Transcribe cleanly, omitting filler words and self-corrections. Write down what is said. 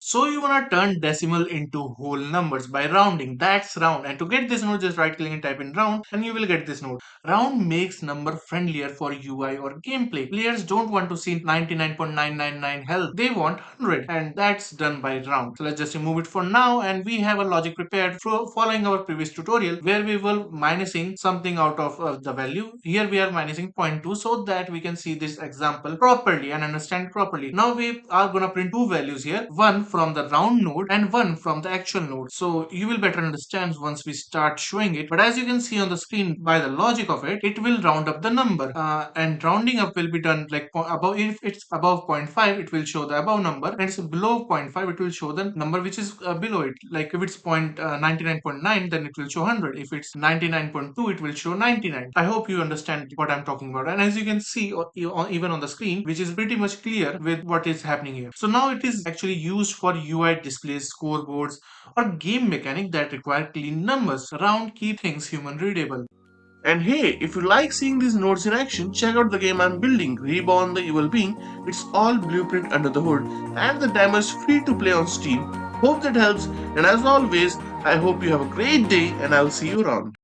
So you wanna turn decimal into whole numbers by rounding. That's round. And to get this node, just right click and type in round and you will get this node. Round makes number friendlier for UI or gameplay. Players don't want to see 99.999 health. They want 100 and that's done by round. So let's just remove it for now, and we have a logic prepared for following our previous tutorial where we were minusing something out of the value. Here we are minusing 0.2 so that we can see this example properly and understand properly. Now we are gonna print two values here, one from the round node and one from the actual node. So you will better understand once we start showing it. But as you can see on the screen, by the logic of it, it will round up the number, and rounding up will be done like above. If it's above 0.5, it will show the above number, and it's below 0.5, it will show the number which is below it. Like if it's 99.9, then it will show 100. If it's 99.2, it will show 99. I hope you understand what I'm talking about. And as you can see even on the screen, which is pretty much clear with what is happening here. So now it is actually used for UI displays, scoreboards, or game mechanic that require clean numbers. Round keep things human readable. And hey, if you like seeing these nodes in action, check out the game I'm building, Reborn the Evil Being. It's all blueprint under the hood, and the demo is free to play on Steam. Hope that helps, and as always, I hope you have a great day, and I'll see you around.